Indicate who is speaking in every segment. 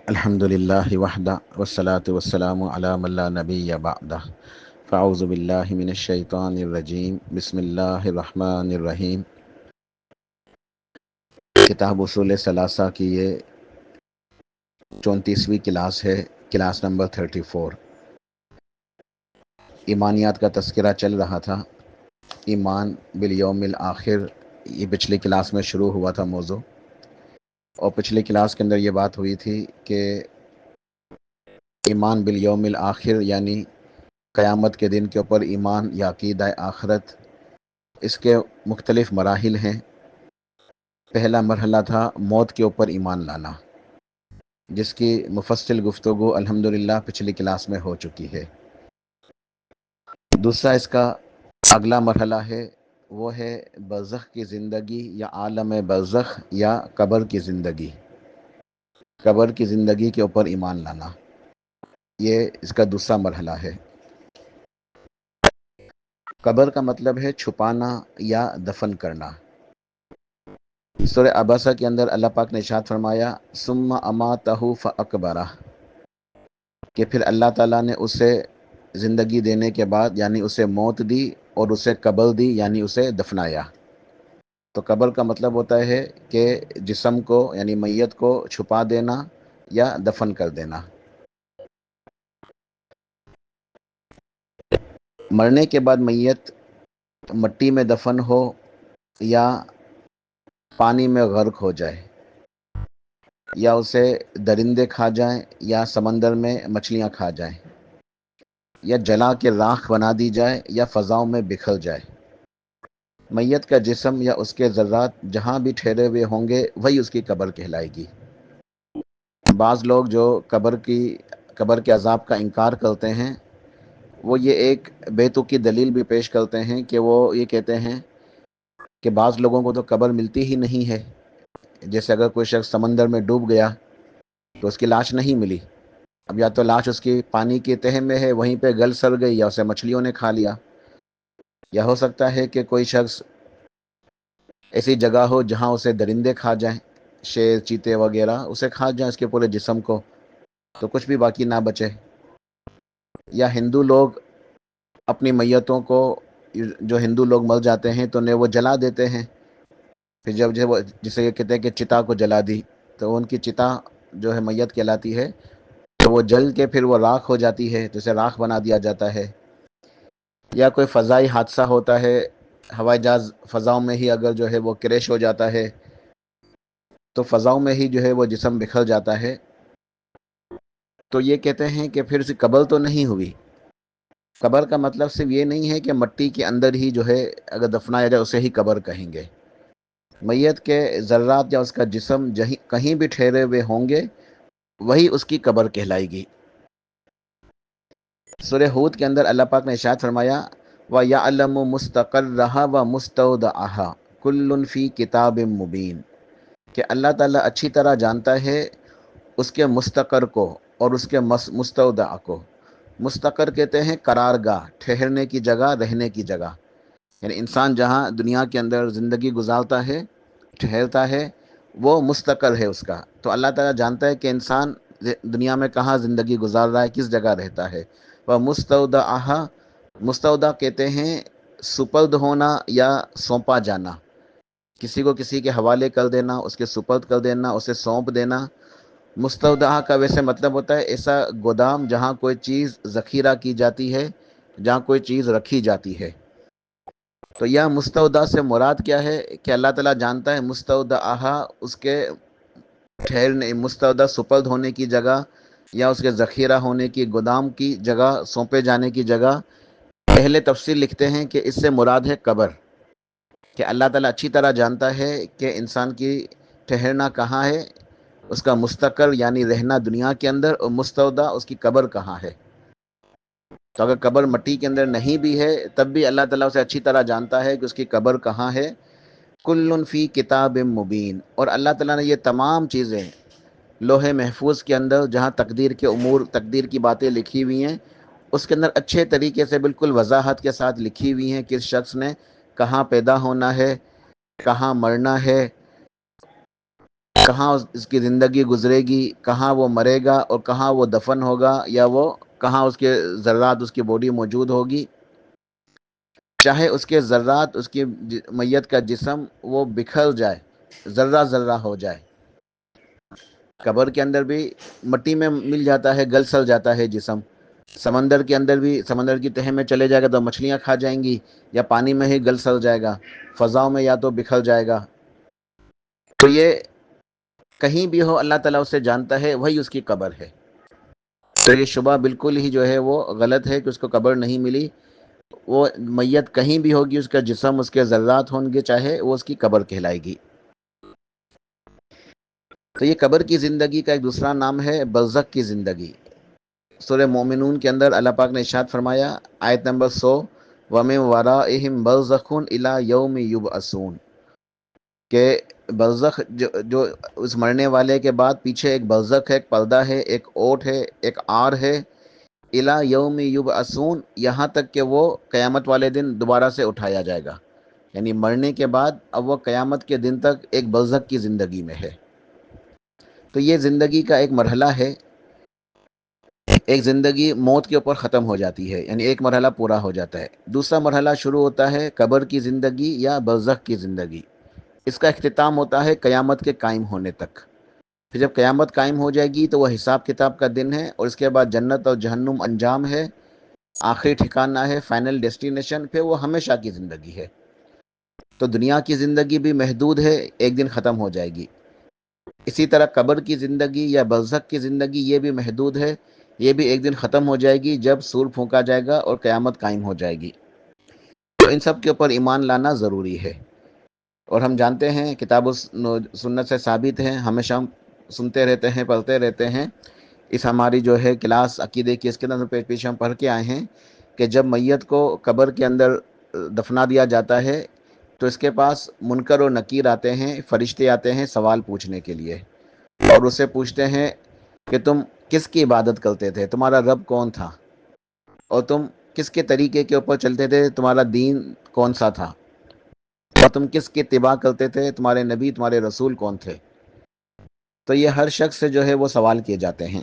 Speaker 1: الحمدللہ وحدہ والصلاة والسلام علی من لا نبی بعدہ فاعوذ باللہ من الشیطان الرجیم بسم اللہ الرحمن الرحیم۔ کتاب اصول ثلاثہ کی یہ 34ویں کلاس ہے، کلاس نمبر 34۔ ایمانیات کا تذکرہ چل رہا تھا۔ ایمان بالیوم الآخر یہ پچھلی کلاس میں شروع ہوا تھا موضوع، اور پچھلی کلاس کے اندر یہ بات ہوئی تھی کہ ایمان بالیوم الآخر یعنی قیامت کے دن کے اوپر ایمان یا عقیدہ آخرت، اس کے مختلف مراحل ہیں۔ پہلا مرحلہ تھا موت کے اوپر ایمان لانا، جس کی مفصل گفتگو الحمدللہ پچھلی کلاس میں ہو چکی ہے۔ دوسرا اس کا اگلا مرحلہ ہے، وہ ہے برزخ کی زندگی یا عالم برزخ یا قبر کی زندگی۔ قبر کی زندگی کے اوپر ایمان لانا، یہ اس کا دوسرا مرحلہ ہے۔ قبر کا مطلب ہے چھپانا یا دفن کرنا۔ سورہ عبسہ کے اندر اللہ پاک نے ارشاد فرمایا ثم اماتہ فاقبرہ، کہ پھر اللہ تعالیٰ نے اسے زندگی دینے کے بعد یعنی اسے موت دی اور اسے قبر دی یعنی اسے دفنایا۔ تو قبر کا مطلب ہوتا ہے کہ جسم کو یعنی میت کو چھپا دینا یا دفن کر دینا۔ مرنے کے بعد میت مٹی میں دفن ہو یا پانی میں غرق ہو جائے، یا اسے درندے کھا جائیں یا سمندر میں مچھلیاں کھا جائیں، یا جلا کے راکھ بنا دی جائے یا فضاؤں میں بکھر جائے، میت کا جسم یا اس کے ذرات جہاں بھی ٹھہرے ہوئے ہوں گے وہی اس کی قبر کہلائے گی۔ بعض لوگ جو قبر کے عذاب کا انکار کرتے ہیں، وہ یہ ایک بیتوکی دلیل بھی پیش کرتے ہیں کہ وہ یہ کہتے ہیں کہ بعض لوگوں کو تو قبر ملتی ہی نہیں ہے۔ جیسے اگر کوئی شخص سمندر میں ڈوب گیا تو اس کی لاش نہیں ملی، اب یا تو لاش اس کی پانی کی تہہ میں ہے وہیں پہ گل سڑ گئی، یا اسے مچھلیوں نے کھا لیا، یا ہو سکتا ہے کہ کوئی شخص ایسی جگہ ہو جہاں اسے درندے کھا جائیں، شیر چیتے وغیرہ اسے کھا جائیں اس کے پورے جسم کو، تو کچھ بھی باقی نہ بچے۔ یا ہندو لوگ اپنی میتوں کو، جو ہندو لوگ مر جاتے ہیں تو انہیں وہ جلا دیتے ہیں، پھر جب وہ جسے یہ کہتے ہیں کہ چتا کو جلا دی، تو ان کی چتا جو ہے میت کہلاتی ہے، تو وہ جل کے پھر وہ راکھ ہو جاتی ہے، تو اسے راکھ بنا دیا جاتا ہے۔ یا کوئی فضائی حادثہ ہوتا ہے، ہوائی جہاز فضاؤں میں ہی اگر جو ہے وہ کریش ہو جاتا ہے تو فضاؤں میں ہی جو ہے وہ جسم بکھر جاتا ہے، تو یہ کہتے ہیں کہ پھر سے قبر تو نہیں ہوئی۔ قبر کا مطلب صرف یہ نہیں ہے کہ مٹی کے اندر ہی جو ہے اگر دفنایا جائے اسے ہی قبر کہیں گے۔ میت کے ذرات یا اس کا جسم کہیں بھی ٹھہرے ہوئے ہوں گے وہی اس کی قبر کہلائے گی۔ سورہ ہود کے اندر اللہ پاک نے ارشاد فرمایا وَيَعْلَمُ مُسْتَقَرَّهَا وَمُسْتَوْدَعَهَا كُلٌّ فِي كِتَابٍ مُبِينٍ، کہ اللہ تعالیٰ اچھی طرح جانتا ہے اس کے مستقر کو اور اس کے مستودع کو۔ مستقر کہتے ہیں قرار گاہ، ٹھہرنے کی جگہ، رہنے کی جگہ، یعنی انسان جہاں دنیا کے اندر زندگی گزارتا ہے، ٹھہرتا ہے، وہ مستقر ہے اس کا۔ تو اللہ تعالیٰ جانتا ہے کہ انسان دنیا میں کہاں زندگی گزار رہا ہے، کس جگہ رہتا ہے۔ وہ مستودع کہتے ہیں سپرد ہونا یا سونپا جانا، کسی کو کسی کے حوالے کر دینا، اس کے سپرد کر دینا، اسے سونپ دینا۔ مستودع کا ویسے مطلب ہوتا ہے ایسا گودام جہاں کوئی چیز ذخیرہ کی جاتی ہے، جہاں کوئی چیز رکھی جاتی ہے۔ تو یہ مستودع سے مراد کیا ہے کہ اللہ تعالیٰ جانتا ہے مستودعہ اس کے ٹھہرنے، مستودع سپرد ہونے کی جگہ یا اس کے ذخیرہ ہونے کی گودام کی جگہ، سونپے جانے کی جگہ۔ اہل تفسیر لکھتے ہیں کہ اس سے مراد ہے قبر، کہ اللہ تعالیٰ اچھی طرح جانتا ہے کہ انسان کی ٹھہرنا کہاں ہے، اس کا مستقر یعنی رہنا دنیا کے اندر، اور مستودع اس کی قبر کہاں ہے۔ تو اگر قبر مٹی کے اندر نہیں بھی ہے تب بھی اللہ تعالیٰ اسے اچھی طرح جانتا ہے کہ اس کی قبر کہاں ہے۔ کل فی کتاب مبین، اور اللہ تعالیٰ نے یہ تمام چیزیں لوح محفوظ کے اندر جہاں تقدیر کے امور، تقدیر کی باتیں لکھی ہوئی ہیں، اس کے اندر اچھے طریقے سے بالکل وضاحت کے ساتھ لکھی ہوئی ہیں، کس شخص نے کہاں پیدا ہونا ہے، کہاں مرنا ہے، کہاں اس کی زندگی گزرے گی، کہاں وہ مرے گا اور کہاں وہ دفن ہوگا، یا وہ کہاں اس کے ذرات، اس کی باڈی موجود ہوگی. چاہے اس کے ذرات، اس کی میت کا جسم وہ بکھر جائے، ذرہ ذرہ ہو جائے. قبر کے اندر بھی مٹی میں مل جاتا ہے، گل سل جاتا ہے جسم. سمندر کے اندر بھی، سمندر کی تہہ میں چلے جائے گا تو مچھلیاں کھا جائیں گی، یا پانی میں ہی گل سل جائے گا، فضاؤں میں یا تو بکھر جائے گا. تو یہ کہیں بھی ہو اللہ تعالیٰ اسے جانتا ہے، وہی اس کی قبر ہے. تو یہ شبہ بالکل ہی جو ہے وہ غلط ہے کہ اس کو قبر نہیں ملی. وہ میت کہیں بھی ہوگی، اس کا جسم، اس کے ذرات ہوں گے چاہے، وہ اس کی قبر کہلائے گی. تو یہ قبر کی زندگی کا ایک دوسرا نام ہے برزخ کی زندگی. سورہ مومنون کے اندر اللہ پاک نے ارشاد فرمایا، آیت نمبر 100، وَمِن وَرَائِهِمْ بَرْزَخٌ إِلَىٰ يَوْمِ يُبْعَثُونَ، کہ برزخ جو اس مرنے والے کے بعد پیچھے ایک برزخ ہے، ایک پردہ ہے، ایک اوٹ ہے، ایک آر ہے، اِلیٰ یوم یبعثون، یہاں تک کہ وہ قیامت والے دن دوبارہ سے اٹھایا جائے گا. یعنی مرنے کے بعد اب وہ قیامت کے دن تک ایک برزخ کی زندگی میں ہے. تو یہ زندگی کا ایک مرحلہ ہے. ایک زندگی موت کے اوپر ختم ہو جاتی ہے، یعنی ایک مرحلہ پورا ہو جاتا ہے. دوسرا مرحلہ شروع ہوتا ہے قبر کی زندگی یا برزخ کی زندگی. اس کا اختتام ہوتا ہے قیامت کے قائم ہونے تک. پھر جب قیامت قائم ہو جائے گی تو وہ حساب کتاب کا دن ہے، اور اس کے بعد جنت اور جہنم انجام ہے، آخری ٹھکانہ ہے، فائنل ڈیسٹینیشن. پھر وہ ہمیشہ کی زندگی ہے. تو دنیا کی زندگی بھی محدود ہے، ایک دن ختم ہو جائے گی. اسی طرح قبر کی زندگی یا برزخ کی زندگی یہ بھی محدود ہے، یہ بھی ایک دن ختم ہو جائے گی جب سور پھونکا جائے گا اور قیامت قائم ہو جائے گی. تو ان سب کے اوپر ایمان لانا ضروری ہے. اور ہم جانتے ہیں، کتاب و سنت سے ثابت ہے، ہمیشہ ہم سنتے رہتے ہیں، پڑھتے رہتے ہیں. اس ہماری جو ہے کلاس عقیدے کی، اس کے اندر پیچھے ہم پڑھ کے آئے ہیں کہ جب میت کو قبر کے اندر دفنا دیا جاتا ہے تو اس کے پاس منکر و نکیر آتے ہیں، فرشتے آتے ہیں سوال پوچھنے کے لیے، اور اسے پوچھتے ہیں کہ تم کس کی عبادت کرتے تھے، تمہارا رب کون تھا، اور تم کس کے طریقے کے اوپر چلتے تھے، تمہارا دین کون سا تھا، اور تم کس کی اتباع کرتے تھے، تمہارے نبی، تمہارے رسول کون تھے. تو یہ ہر شخص سے جو ہے وہ سوال کیے جاتے ہیں.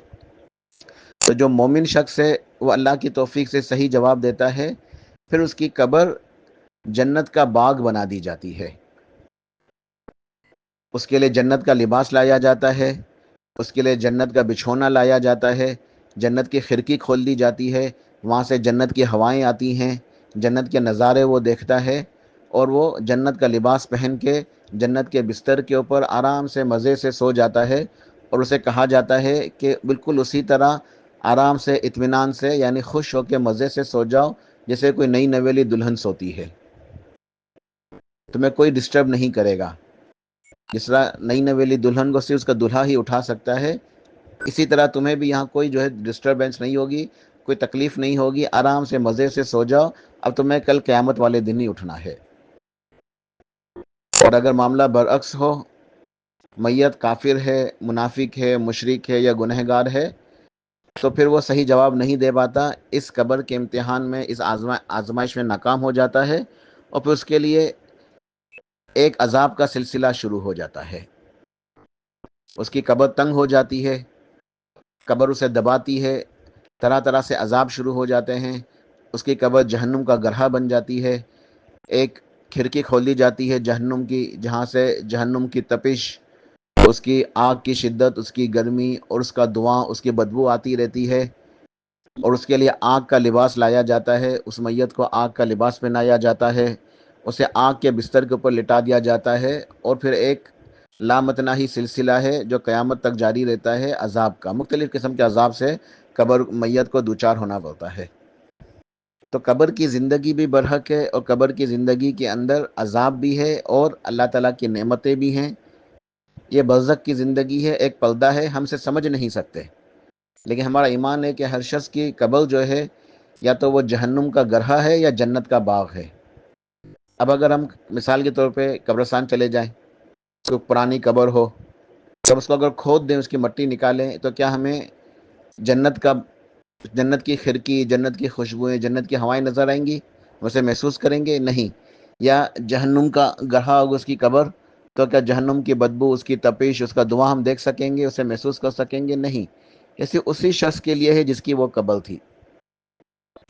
Speaker 1: تو جو مومن شخص ہے وہ اللہ کی توفیق سے صحیح جواب دیتا ہے، پھر اس کی قبر جنت کا باغ بنا دی جاتی ہے. اس کے لیے جنت کا لباس لایا جاتا ہے، اس کے لیے جنت کا بچھونا لایا جاتا ہے، جنت کی کھڑکی کھول دی جاتی ہے، وہاں سے جنت کی ہوائیں آتی ہیں، جنت کے نظارے وہ دیکھتا ہے، اور وہ جنت کا لباس پہن کے جنت کے بستر کے اوپر آرام سے مزے سے سو جاتا ہے. اور اسے کہا جاتا ہے کہ بالکل اسی طرح آرام سے، اطمینان سے، یعنی خوش ہو کے مزے سے سو جاؤ جیسے کوئی نئی نویلی دلہن سوتی ہے. تمہیں کوئی ڈسٹرب نہیں کرے گا. جس طرح نئی نویلی دلہن کو صرف اس کا دلہا ہی اٹھا سکتا ہے، اسی طرح تمہیں بھی یہاں کوئی جو ہے ڈسٹربنس نہیں ہوگی، کوئی تکلیف نہیں ہوگی. آرام سے مزے سے سو جاؤ، اب تمہیں کل قیامت والے دن ہی اٹھنا ہے. اور اگر معاملہ برعکس ہو، میت کافر ہے، منافق ہے، مشرک ہے یا گنہگار ہے، تو پھر وہ صحیح جواب نہیں دے پاتا، اس قبر کے امتحان میں، اس آزمائش میں ناکام ہو جاتا ہے، اور پھر اس کے لیے ایک عذاب کا سلسلہ شروع ہو جاتا ہے. اس کی قبر تنگ ہو جاتی ہے، قبر اسے دباتی ہے، طرح طرح سے عذاب شروع ہو جاتے ہیں. اس کی قبر جہنم کا گڑھا بن جاتی ہے. ایک کھڑکی کھول دی جاتی ہے جہنم کی، جہاں سے جہنم کی تپش، اس کی آگ کی شدت، اس کی گرمی اور اس کا دھواں، اس کی بدبو آتی رہتی ہے. اور اس کے لیے آگ کا لباس لایا جاتا ہے، اس میت کو آگ کا لباس پہنایا جاتا ہے، اسے آگ کے بستر کے اوپر لٹا دیا جاتا ہے. اور پھر ایک لامتناہی سلسلہ ہے جو قیامت تک جاری رہتا ہے، عذاب کا. مختلف قسم کے عذاب سے قبر میت کو دوچار ہونا پڑتا ہے. تو قبر کی زندگی بھی برحق ہے، اور قبر کی زندگی کے اندر عذاب بھی ہے اور اللہ تعالیٰ کی نعمتیں بھی ہیں. یہ برزخ کی زندگی ہے، ایک پردہ ہے، ہم سے سمجھ نہیں سکتے، لیکن ہمارا ایمان ہے کہ ہر شخص کی قبر جو ہے یا تو وہ جہنم کا گڑھا ہے یا جنت کا باغ ہے. اب اگر ہم مثال کے طور پہ قبرستان چلے جائیں، کوئی پرانی قبر ہو، جب اس کو اگر کھود دیں، اس کی مٹی نکالیں، تو کیا ہمیں جنت کی کھڑکی، جنت کی خوشبوئیں، جنت کی ہوائیں نظر آئیں گی؟ ہم اسے محسوس کریں گے؟ نہیں. یا جہنم کا گڑھا ہوگا اس کی قبر، تو کیا جہنم کی بدبو، اس کی تپش، اس کا دھواں ہم دیکھ سکیں گے، اسے محسوس کر سکیں گے؟ نہیں۔ یہ صرف اسی شخص کے لیے ہے جس کی وہ قبر تھی۔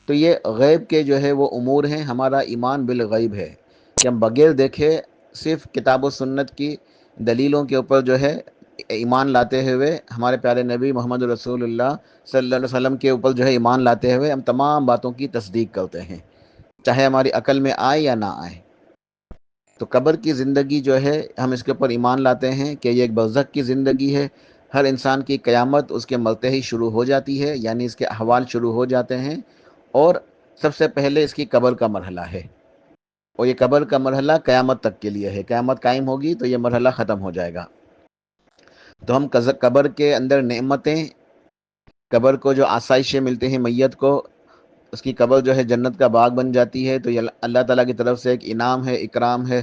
Speaker 1: تو یہ غیب کے جو ہے وہ امور ہیں۔ ہمارا ایمان بالغیب ہے کہ ہم بغیر دیکھے صرف کتاب و سنت کی دلیلوں کے اوپر جو ہے ایمان لاتے ہوئے، ہمارے پیارے نبی محمد رسول اللہ صلی اللہ علیہ وسلم کے اوپر جو ہے ایمان لاتے ہوئے ہم تمام باتوں کی تصدیق کرتے ہیں، چاہے ہماری عقل میں آئے یا نہ آئے۔ تو قبر کی زندگی جو ہے ہم اس کے اوپر ایمان لاتے ہیں کہ یہ ایک برزخ کی زندگی ہے۔ ہر انسان کی قیامت اس کے مرتے ہی شروع ہو جاتی ہے، یعنی اس کے احوال شروع ہو جاتے ہیں، اور سب سے پہلے اس کی قبر کا مرحلہ ہے، اور یہ قبر کا مرحلہ قیامت تک کے لیے ہے۔ قیامت قائم ہوگی تو یہ مرحلہ ختم ہو جائے گا۔ تو ہم قبر کے اندر نعمتیں، قبر کو جو آسائشیں ملتے ہیں میت کو، اس کی قبر جو ہے جنت کا باغ بن جاتی ہے، تو یہ اللہ تعالیٰ کی طرف سے ایک انعام ہے، اکرام ہے۔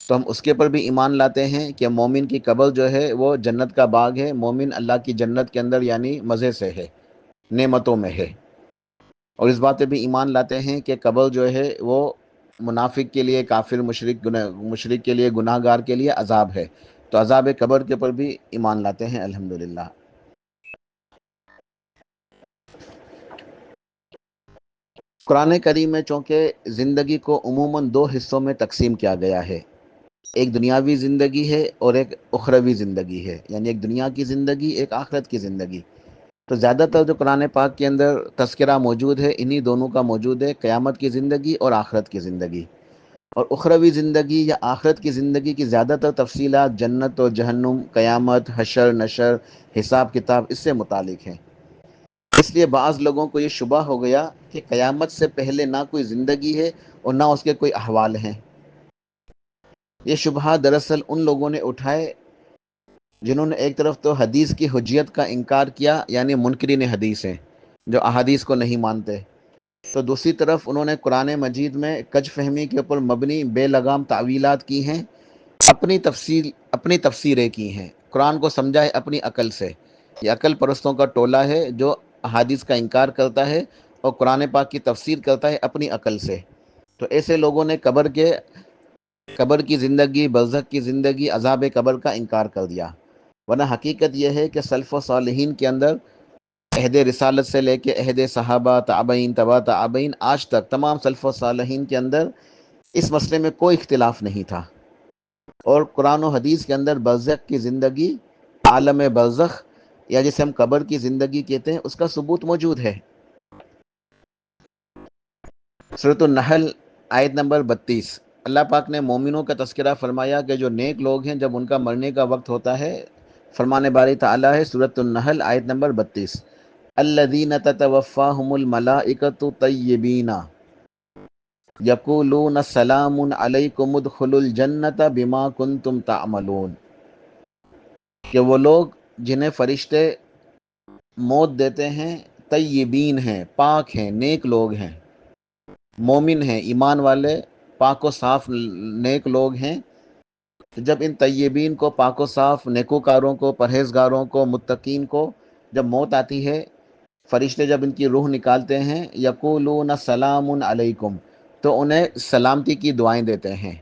Speaker 1: تو ہم اس کے پر بھی ایمان لاتے ہیں کہ مومن کی قبر جو ہے وہ جنت کا باغ ہے، مومن اللہ کی جنت کے اندر یعنی مزے سے ہے، نعمتوں میں ہے۔ اور اس بات پہ بھی ایمان لاتے ہیں کہ قبر جو ہے وہ منافق کے لیے، کافر مشرک کے لیے، گناہ گار کے لیے عذاب ہے۔ تو عذاب قبر کے پر بھی ایمان لاتے ہیں الحمدللہ۔ قرآن کریم میں چونکہ زندگی کو عموماً دو حصوں میں تقسیم کیا گیا ہے، ایک دنیاوی زندگی ہے اور ایک اخروی زندگی ہے، یعنی ایک دنیا کی زندگی، ایک آخرت کی زندگی۔ تو زیادہ تر جو قرآن پاک کے اندر تذکرہ موجود ہے انہی دونوں کا موجود ہے، قیامت کی زندگی اور آخرت کی زندگی۔ اور اخروی زندگی یا آخرت کی زندگی کی زیادہ تر تفصیلات جنت اور جہنم، قیامت، حشر نشر، حساب کتاب اس سے متعلق ہیں۔ اس لیے بعض لوگوں کو یہ شبہ ہو گیا کہ قیامت سے پہلے نہ کوئی زندگی ہے اور نہ اس کے کوئی احوال ہیں۔ یہ شبہ دراصل ان لوگوں نے اٹھائے جنہوں نے ایک طرف تو حدیث کی حجیت کا انکار کیا، یعنی منکرین حدیث ہیں جو احادیث کو نہیں مانتے، تو دوسری طرف انہوں نے قرآن مجید میں کج فہمی کے اوپر مبنی بے لگام تعویلات کی ہیں، اپنی تفسیریں کی ہیں، قرآن کو سمجھا ہے اپنی عقل سے۔ یہ عقل پرستوں کا ٹولہ ہے جو احادیث کا انکار کرتا ہے اور قرآن پاک کی تفسیر کرتا ہے اپنی عقل سے۔ تو ایسے لوگوں نے قبر کی زندگی، برزخ کی زندگی، عذاب قبر کا انکار کر دیا۔ ورنہ حقیقت یہ ہے کہ سلف و صالحین کے اندر عہد رسالت سے لے کے عہد صحابہ، تابعین، تبع تابعین، آج تک تمام سلف و صالحین کے اندر اس مسئلے میں کوئی اختلاف نہیں تھا، اور قرآن و حدیث کے اندر برزخ کی زندگی، عالم برزخ یا جسے ہم قبر کی زندگی کہتے ہیں، اس کا ثبوت موجود ہے۔ سورۃ النحل آیت نمبر 32، اللہ پاک نے مومنوں کا تذکرہ فرمایا کہ جو نیک لوگ ہیں جب ان کا مرنے کا وقت ہوتا ہے، فرمان باری تعالیٰ ہے سورۃ النحل آیت نمبر 32، الذین تتوفاہم الملائکۃ طیبین یقولون سلام علیکم ادخلوا الجنۃ بما کنتم تعملون، کہ وہ لوگ جنہیں فرشتے موت دیتے ہیں طیبین ہیں، پاک ہیں، نیک لوگ ہیں، مومن ہیں، ایمان والے، پاک و صاف نیک لوگ ہیں۔ جب ان طیبین کو، پاک و صاف نیکوکاروں کو، پرہیزگاروں کو، متقین کو جب موت آتی ہے، فرشتے جب ان کی روح نکالتے ہیں، یقولون سلام علیکم، تو انہیں سلامتی کی دعائیں دیتے ہیں،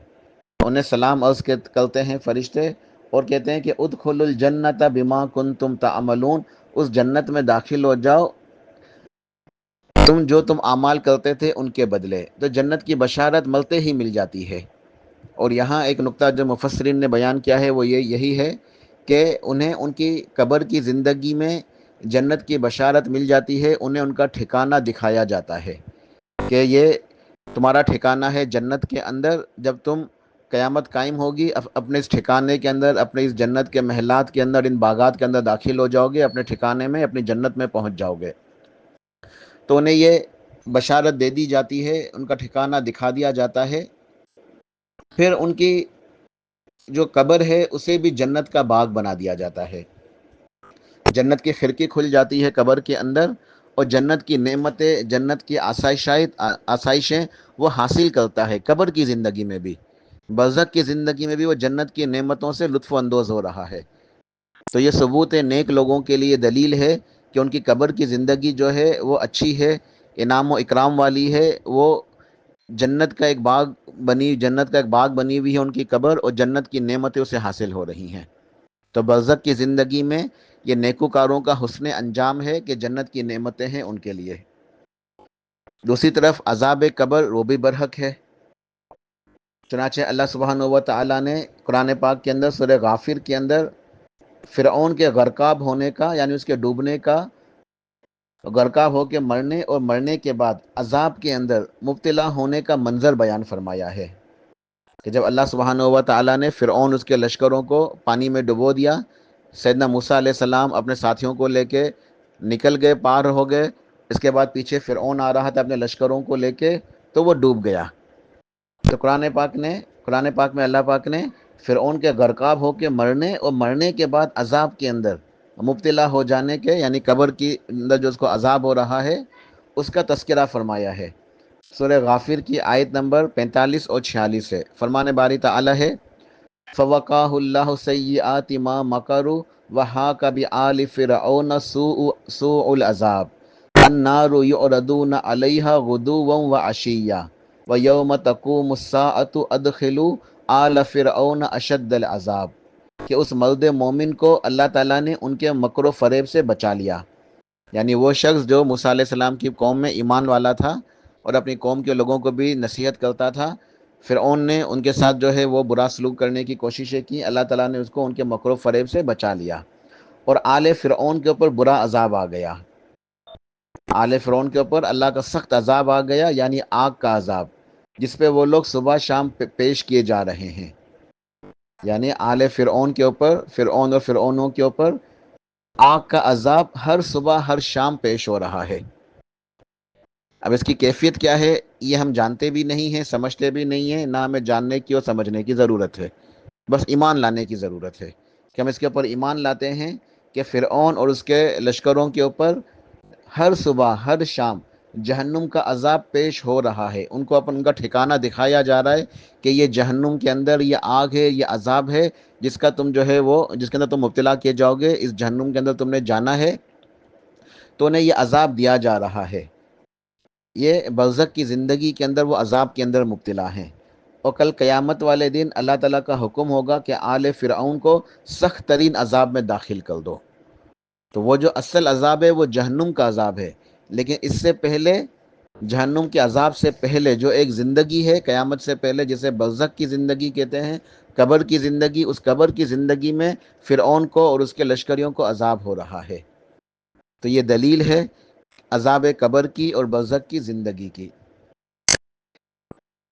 Speaker 1: انہیں سلام عرض کرتے ہیں فرشتے، اور کہتے ہیں کہ ادخلوا الجنۃ بما کنتم تعملون، اس جنت میں داخل ہو جاؤ تم اعمال کرتے تھے ان کے بدلے۔ تو جنت کی بشارت ملتے ہی مل جاتی ہے۔ اور یہاں ایک نقطہ جو مفسرین نے بیان کیا ہے وہ یہی ہے کہ انہیں ان کی قبر کی زندگی میں جنت کی بشارت مل جاتی ہے، انہیں ان کا ٹھکانہ دکھایا جاتا ہے کہ یہ تمہارا ٹھکانہ ہے جنت کے اندر، جب تم قیامت قائم ہوگی اپنے اس ٹھکانے کے اندر، اپنے اس جنت کے محلات کے اندر، ان باغات کے اندر داخل ہو جاؤ گے، اپنے ٹھکانے میں، اپنی جنت میں پہنچ جاؤ گے۔ تو انہیں یہ بشارت دے دی جاتی ہے، ان کا ٹھکانہ دکھا دیا جاتا ہے۔ پھر ان کی جو قبر ہے اسے بھی جنت کا باغ بنا دیا جاتا ہے، جنت کی کھڑکی کھل جاتی ہے قبر کے اندر، اور جنت کی نعمتیں، جنت کی آسائشیں وہ حاصل کرتا ہے قبر کی زندگی میں بھی، برزخ کی زندگی میں بھی وہ جنت کی نعمتوں سے لطف اندوز ہو رہا ہے۔ تو یہ ثبوت ہے، نیک لوگوں کے لیے دلیل ہے کہ ان کی قبر کی زندگی جو ہے وہ اچھی ہے، انعام و اکرام والی ہے، وہ جنت کا ایک باغ بنی ہوئی ہے ان کی قبر، اور جنت کی نعمتیں اسے حاصل ہو رہی ہیں۔ تو برزخ کی زندگی میں یہ نیکوکاروں کا حسن انجام ہے کہ جنت کی نعمتیں ہیں ان کے لیے۔ دوسری طرف عذاب قبر وہ بھی برحق ہے۔ چنانچہ اللہ سبحانہ و تعالیٰ نے قرآن پاک کے اندر سورہ غافر کے اندر فرعون کے غرقاب ہونے کا، یعنی اس کے ڈوبنے کا، غرقاب ہو کے مرنے اور مرنے کے بعد عذاب کے اندر مبتلا ہونے کا منظر بیان فرمایا ہے کہ جب اللہ سبحانہ و تعالیٰ نے فرعون اس کے لشکروں کو پانی میں ڈبو دیا، سیدنا موسیٰ علیہ السلام اپنے ساتھیوں کو لے کے نکل گئے، پار ہو گئے، اس کے بعد پیچھے فرعون آ رہا تھا اپنے لشکروں کو لے کے، تو وہ ڈوب گیا۔ تو قرآن پاک میں اللہ پاک نے فرعون کے غرقاب ہو کے مرنے اور مرنے کے بعد عذاب کے اندر مبتلا ہو جانے کے، یعنی قبر کی اندر جو اس کو عذاب ہو رہا ہے، اس کا تذکرہ فرمایا ہے۔ سورہ غافر کی آیت نمبر 45 اور 46 ہے۔ فرمان باری تعالی ہے فوقاہ اللہ سیئات ما مکروا وحاق بآل فرعون سوء العذاب النار یعرضون علیہا غدوا وعشیا ویوم تقوم الساعۃ ادخلوا آل فرعون اشد العذاب، کہ اس مرد مومن کو اللہ تعالیٰ نے ان کے مکر و فریب سے بچا لیا، یعنی وہ شخص جو موسیٰ علیہ السلام کی قوم میں ایمان والا تھا اور اپنی قوم کے لوگوں کو بھی نصیحت کرتا تھا، فرعون نے ان کے ساتھ جو ہے وہ برا سلوک کرنے کی کوششیں کی، اللہ تعالیٰ نے اس کو ان کے مکر و فریب سے بچا لیا، اور آل فرعون کے اوپر برا عذاب آ گیا۔ آل فرعون کے اوپر اللہ کا سخت عذاب آ گیا، یعنی آگ کا عذاب، جس پہ وہ لوگ صبح شام پیش کیے جا رہے ہیں۔ یعنی آل فرعون کے اوپر، فرعون اور فرعونوں کے اوپر آگ کا عذاب ہر صبح ہر شام پیش ہو رہا ہے۔ اب اس کی کیفیت کیا ہے یہ ہم جانتے بھی نہیں ہیں، سمجھتے بھی نہیں ہیں، نہ ہمیں جاننے کی اور سمجھنے کی ضرورت ہے، بس ایمان لانے کی ضرورت ہے کہ ہم اس کے اوپر ایمان لاتے ہیں کہ فرعون اور اس کے لشکروں کے اوپر ہر صبح ہر شام جہنم کا عذاب پیش ہو رہا ہے، ان کو ان کا ٹھکانہ دکھایا جا رہا ہے کہ یہ جہنم کے اندر یہ آگ ہے، یہ عذاب ہے، جس کا تم جو ہے وہ جس کے اندر تم مبتلا کیے جاؤ گے، اس جہنم کے اندر تم نے جانا ہے، تو انہیں یہ عذاب دیا جا رہا ہے۔ یہ برزخ کی زندگی کے اندر وہ عذاب کے اندر مبتلا ہیں، اور کل قیامت والے دن اللہ تعالیٰ کا حکم ہوگا کہ آل فرعون کو سخت ترین عذاب میں داخل کر دو۔ تو وہ جو اصل عذاب ہے وہ جہنم کا عذاب ہے، لیکن اس سے پہلے، جہنم کے عذاب سے پہلے جو ایک زندگی ہے قیامت سے پہلے، جسے برزخ کی زندگی کہتے ہیں، قبر کی زندگی، اس قبر کی زندگی میں فرعون کو اور اس کے لشکریوں کو عذاب ہو رہا ہے۔ تو یہ دلیل ہے عذاب قبر کی اور برزخ کی زندگی کی،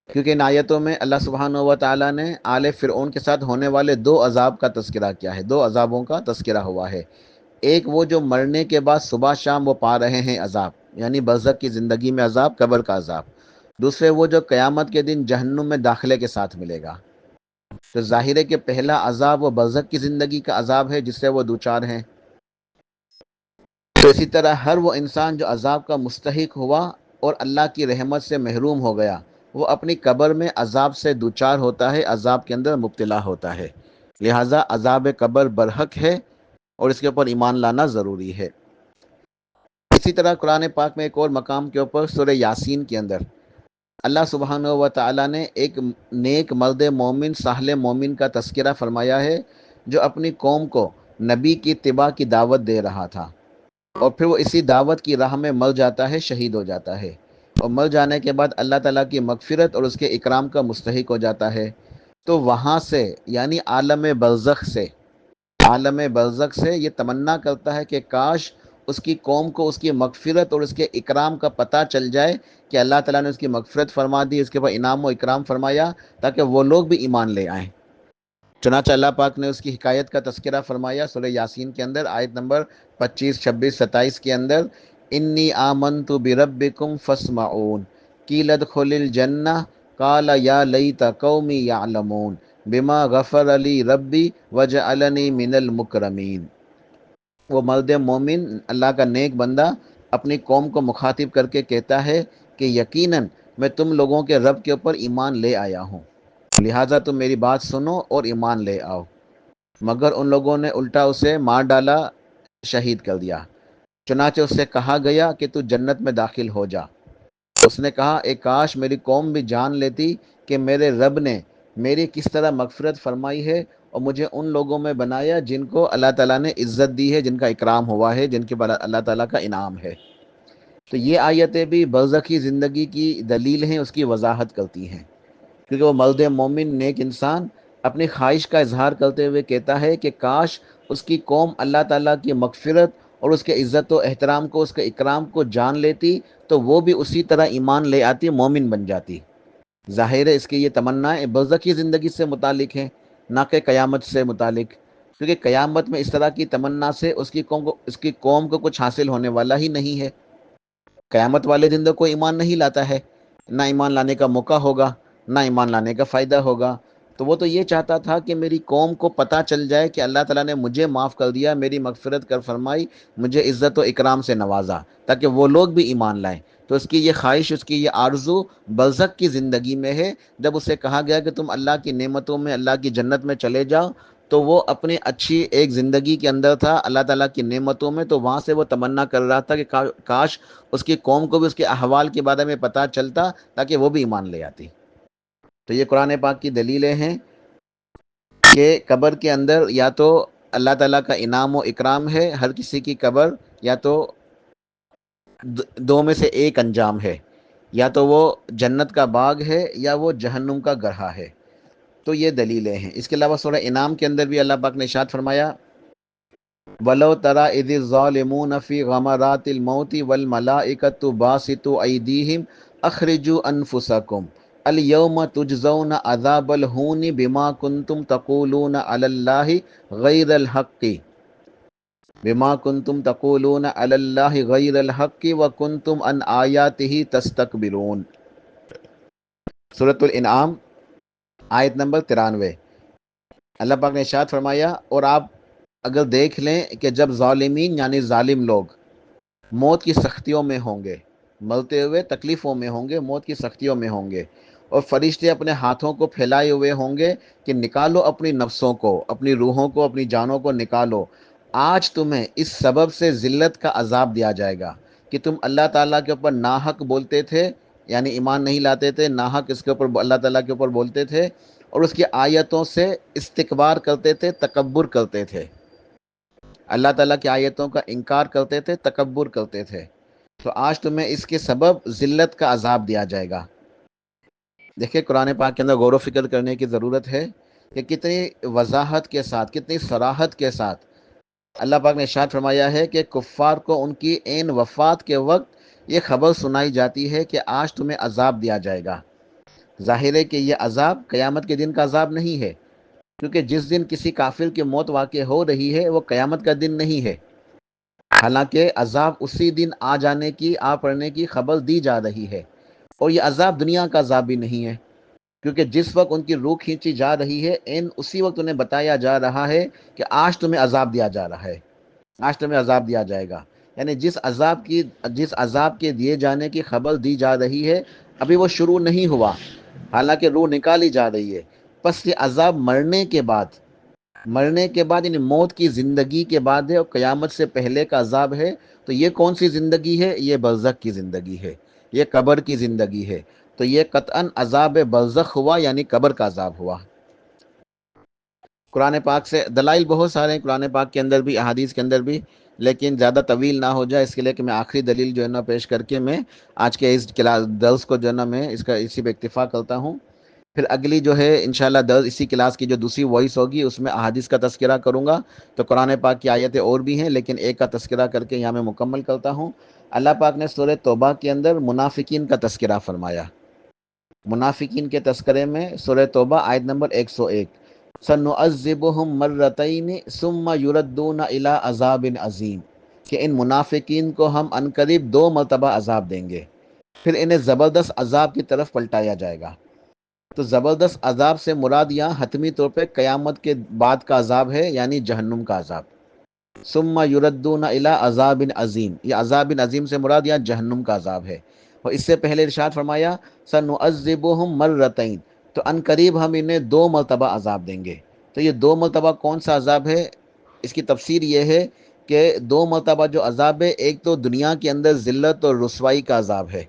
Speaker 1: کیونکہ ان آیتوں میں اللہ سبحانہ و تعالیٰ نے آل فرعون کے ساتھ ہونے والے دو عذاب کا تذکرہ کیا ہے، دو عذابوں کا تذکرہ ہوا ہے۔ ایک وہ جو مرنے کے بعد صبح شام وہ پا رہے ہیں عذاب، یعنی برزخ کی زندگی میں عذاب، قبر کا عذاب۔ دوسرے وہ جو قیامت کے دن جہنم میں داخلے کے ساتھ ملے گا۔ تو ظاہر ہے کہ پہلا عذاب وہ برزخ کی زندگی کا عذاب ہے جس سے وہ دوچار ہیں۔ تو اسی طرح ہر وہ انسان جو عذاب کا مستحق ہوا اور اللہ کی رحمت سے محروم ہو گیا، وہ اپنی قبر میں عذاب سے دوچار ہوتا ہے، عذاب کے اندر مبتلا ہوتا ہے۔ لہٰذا عذاب قبر برحق ہے اور اس کے اوپر ایمان لانا ضروری ہے۔ اسی طرح قرآن پاک میں ایک اور مقام کے اوپر سورہ یاسین کے اندر اللہ سبحانہ و تعالیٰ نے ایک نیک مرد مومن، صالح مومن کا تذکرہ فرمایا ہے، جو اپنی قوم کو نبی کی اتباع کی دعوت دے رہا تھا، اور پھر وہ اسی دعوت کی راہ میں مر جاتا ہے، شہید ہو جاتا ہے، اور مر جانے کے بعد اللہ تعالیٰ کی مغفرت اور اس کے اکرام کا مستحق ہو جاتا ہے۔ تو وہاں سے، یعنی عالم برزخ سے یہ تمنا کرتا ہے کہ کاش اس کی قوم کو اس کی مغفرت اور اس کے اکرام کا پتہ چل جائے کہ اللہ تعالیٰ نے اس کی مغفرت فرما دی، اس کے بعد انعام و اکرام فرمایا، تاکہ وہ لوگ بھی ایمان لے آئیں۔ چنانچہ اللہ پاک نے اس کی حکایت کا تذکرہ فرمایا سورہ یاسین کے اندر آیت نمبر 25، 26، 27 کے اندر، انی آمنت بربکم فاسمعون قیل ادخل الجنہ قال یا لیت قومی یعلمون بما غفر لی ربی وجعلنی من المکرمین۔ وہ مرد مومن، اللہ کا نیک بندہ، اپنی قوم کو مخاطب کر کے کہتا ہے کہ یقیناً میں تم لوگوں کے رب کے اوپر ایمان لے آیا ہوں، لہٰذا تم میری بات سنو اور ایمان لے آؤ۔ مگر ان لوگوں نے الٹا اسے مار ڈالا، شہید کر دیا۔ چنانچہ اس سے کہا گیا کہ تو جنت میں داخل ہو جا۔ اس نے کہا اے کاش میری قوم بھی جان لیتی کہ میرے رب نے میری کس طرح مغفرت فرمائی ہے اور مجھے ان لوگوں میں بنایا جن کو اللہ تعالیٰ نے عزت دی ہے، جن کا اکرام ہوا ہے، جن کے پر اللہ تعالیٰ کا انعام ہے۔ تو یہ آیتیں بھی برزخی زندگی کی دلیل ہیں، اس کی وضاحت کرتی ہیں، کیونکہ وہ مرد مومن نیک انسان اپنی خواہش کا اظہار کرتے ہوئے کہتا ہے کہ کاش اس کی قوم اللہ تعالیٰ کی مغفرت اور اس کے عزت و احترام کو، اس کے اکرام کو جان لیتی تو وہ بھی اسی طرح ایمان لے آتی، مومن بن جاتی۔ ظاہر ہے اس کی یہ تمنائیں برزخی زندگی سے متعلق ہیں، نہ کہ قیامت سے متعلق، کیونکہ قیامت میں اس طرح کی تمنا سے اس کی قوم کو کچھ حاصل ہونے والا ہی نہیں ہے۔ قیامت والے دن تو کوئی ایمان نہیں لاتا ہے، نہ ایمان لانے کا موقع ہوگا، نہ ایمان لانے کا فائدہ ہوگا۔ تو وہ تو یہ چاہتا تھا کہ میری قوم کو پتہ چل جائے کہ اللہ تعالیٰ نے مجھے معاف کر دیا، میری مغفرت کر فرمائی، مجھے عزت و اکرام سے نوازا، تاکہ وہ لوگ بھی ایمان لائیں۔ تو اس کی یہ خواہش، اس کی یہ آرزو برزخ کی زندگی میں ہے۔ جب اسے کہا گیا کہ تم اللہ کی نعمتوں میں، اللہ کی جنت میں چلے جاؤ، تو وہ اپنی اچھی ایک زندگی کے اندر تھا، اللہ تعالیٰ کی نعمتوں میں، تو وہاں سے وہ تمنا کر رہا تھا کہ کاش اس کی قوم کو بھی اس کے احوال کے بارے میں پتہ چلتا، تاکہ وہ بھی ایمان لے آتی۔ تو یہ قرآن پاک کی دلیلیں ہیں کہ قبر کے اندر یا تو اللہ تعالیٰ کا انعام و اکرام ہے، ہر کسی کی قبر یا تو دو میں سے ایک انجام ہے، یا تو وہ جنت کا باغ ہے یا وہ جہنم کا گڑھا ہے۔ تو یہ دلیلیں ہیں۔ اس کے علاوہ سورہ انعام کے اندر بھی اللہ پاک نے ارشاد فرمایا وَلَوْ تَرَىٰ إِذِ الظَّالِمُونَ فِي غَمَرَاتِ الْمَوْتِ وَالْمَلَائِكَةُ بَاسِطُو أَيْدِيهِمْ أَخْرِجُوا أَنفُسَكُمْ الْيَوْمَ تُجْزَوْنَ عَذَابَ الْهُونِ بِمَا كُنتُمْ تَقُولُونَ عَلَى اللَّهِ غَيْرَ الْحَقِّ وَكُنتُمْ عَنْ آيَاتِهِ تَسْتَكْبِرُونَ۔ سورۃ الانعام آیت نمبر 93۔ اللہ پاک نے ارشاد فرمایا اور آپ اگر دیکھ لیں کہ جب ظالمین یعنی ظالم لوگ موت کی سختیوں میں ہوں گے، مرتے ہوئے تکلیفوں میں ہوں گے، موت کی سختیوں میں ہوں گے، اور فرشتے اپنے ہاتھوں کو پھیلائے ہوئے ہوں گے کہ نکالو اپنی نفسوں کو، اپنی روحوں کو، اپنی جانوں کو نکالو، آج تمہیں اس سبب سے ذلت کا عذاب دیا جائے گا کہ تم اللہ تعالیٰ کے اوپر ناحق بولتے تھے، یعنی ایمان نہیں لاتے تھے، ناحق اس کے اوپر اللہ تعالیٰ کے اوپر بولتے تھے اور اس کی آیتوں سے استکبار کرتے تھے، تکبر کرتے تھے، اللہ تعالیٰ کی آیتوں کا انکار کرتے تھے، تکبر کرتے تھے، تو آج تمہیں اس کے سبب ذلت کا عذاب دیا جائے گا۔ دیکھیں قرآن پاک کے اندر غور و فکر کرنے کی ضرورت ہے کہ کتنی وضاحت کے ساتھ، کتنی صراحت کے ساتھ اللہ پاک نے ارشاد فرمایا ہے کہ کفار کو ان کی عین وفات کے وقت یہ خبر سنائی جاتی ہے کہ آج تمہیں عذاب دیا جائے گا۔ ظاہر ہے کہ یہ عذاب قیامت کے دن کا عذاب نہیں ہے، کیونکہ جس دن کسی کافر کی موت واقع ہو رہی ہے وہ قیامت کا دن نہیں ہے، حالانکہ عذاب اسی دن آ جانے کی، آ پڑنے کی خبر دی جا رہی ہے، اور یہ عذاب دنیا کا عذاب بھی نہیں ہے، کیونکہ جس وقت ان کی روح کھینچی جا رہی ہے اسی وقت انہیں بتایا جا رہا ہے کہ آج تمہیں عذاب دیا جا رہا ہے، آج تمہیں عذاب دیا جائے گا، یعنی جس عذاب کے دیے جانے کی خبر دی جا رہی ہے ابھی وہ شروع نہیں ہوا، حالانکہ روح نکالی جا رہی ہے، پس یہ عذاب مرنے کے بعد یعنی موت کی زندگی کے بعد ہے، اور قیامت سے پہلے کا عذاب ہے۔ تو یہ کون سی زندگی ہے؟ یہ برزخ کی زندگی ہے، یہ قبر کی زندگی ہے، تو یہ قطعاً عذاب برزخ ہوا، یعنی قبر کا عذاب ہوا۔ قرآن پاک سے دلائل بہت سارے ہیں، قرآن پاک کے اندر بھی، احادیث کے اندر بھی، لیکن زیادہ طویل نہ ہو جائے اس کے لیے کہ میں آخری دلیل جو ہے نا پیش کر کے میں آج کے اس درس کو جو ہے نا میں اسی پہ اکتفا کرتا ہوں۔ پھر اگلی جو ہے انشاءاللہ درس اسی کلاس کی جو دوسری وائس ہوگی اس میں احادیث کا تذکرہ کروں گا، تو قرآن پاک کی آیتیں اور بھی ہیں لیکن ایک کا تذکرہ کر کے یہاں میں مکمل کرتا ہوں۔ اللہ پاک نے سورہ توبہ کے اندر منافقین کا تذکرہ فرمایا۔ منافقین کے تذکرے میں سورہ توبہ آیت نمبر 101، سَنُعَذِّبُهُم مَّرَّتَيْنِ ثُمَّ يُرَدُّونَ إِلَىٰ عَذَابٍ عَظِيمٍ، کہ ان منافقین کو ہم عنقریب 2 مرتبہ عذاب دیں گے، پھر انہیں زبردست عذاب کی طرف پلٹایا جائے گا۔ تو زبردست عذاب سے مراد یہاں حتمی طور پہ قیامت کے بعد کا عذاب ہے، یعنی جہنم کا عذاب۔ ثم یردون الی عذاب عظیم، یہ عذاب عظیم سے مراد یہاں جہنم کا عذاب ہے۔ اور اس سے پہلے ارشاد فرمایا سنعذبہم مرتین، تو ان قریب ہم انہیں 2 مرتبہ عذاب دیں گے۔ تو یہ 2 مرتبہ کون سا عذاب ہے؟ اس کی تفسیر یہ ہے کہ 2 مرتبہ جو عذاب ہے، ایک تو دنیا کے اندر ذلت اور رسوائی کا عذاب ہے،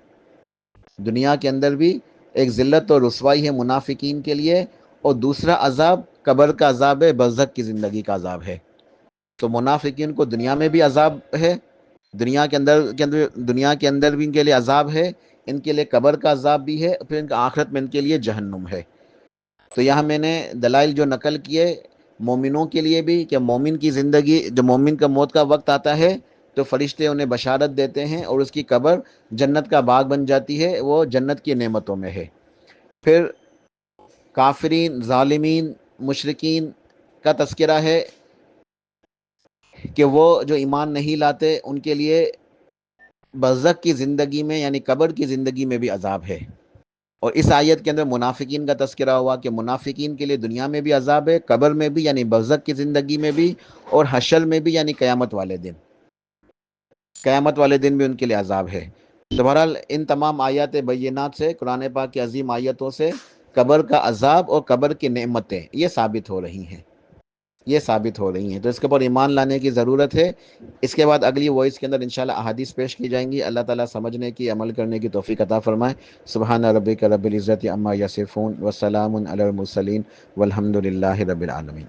Speaker 1: دنیا کے اندر بھی ایک ذلت اور رسوائی ہے منافقین کے لیے، اور دوسرا عذاب قبر کا عذاب ہے، برزخ کی زندگی کا عذاب ہے۔ تو منافقین کو دنیا میں بھی عذاب ہے، دنیا کے اندر بھی ان کے لیے عذاب ہے، ان کے لیے قبر کا عذاب بھی ہے، پھر ان کا آخرت میں ان کے لیے جہنم ہے۔ تو یہاں میں نے دلائل جو نقل کیے مومنوں کے لیے بھی، کہ مومن کی زندگی، جو مومن کا موت کا وقت آتا ہے تو فرشتے انہیں بشارت دیتے ہیں اور اس کی قبر جنت کا باغ بن جاتی ہے، وہ جنت کی نعمتوں میں ہے۔ پھر کافرین، ظالمین، مشرکین کا تذکرہ ہے کہ وہ جو ایمان نہیں لاتے ان کے لیے برزخ کی زندگی میں یعنی قبر کی زندگی میں بھی عذاب ہے۔ اور اس آیت کے اندر منافقین کا تذکرہ ہوا کہ منافقین کے لیے دنیا میں بھی عذاب ہے، قبر میں بھی یعنی برزخ کی زندگی میں بھی، اور حشر میں بھی یعنی قیامت والے دن بھی ان کے لیے عذاب ہے۔ تو بہرحال ان تمام آیات بینات سے، قرآن پاک کی عظیم آیتوں سے قبر کا عذاب اور قبر کی نعمتیں یہ ثابت ہو رہی ہیں، تو اس کے اوپر ایمان لانے کی ضرورت ہے۔ اس کے بعد اگلی وائس کے اندر انشاءاللہ احادیث پیش کی جائیں گی۔ اللہ تعالیٰ سمجھنے کی، عمل کرنے کی توفیق عطا فرمائے۔ سبحان ربک رب العزت عما یصفون وسلام علی المرسلین والحمد للہ رب العالمین۔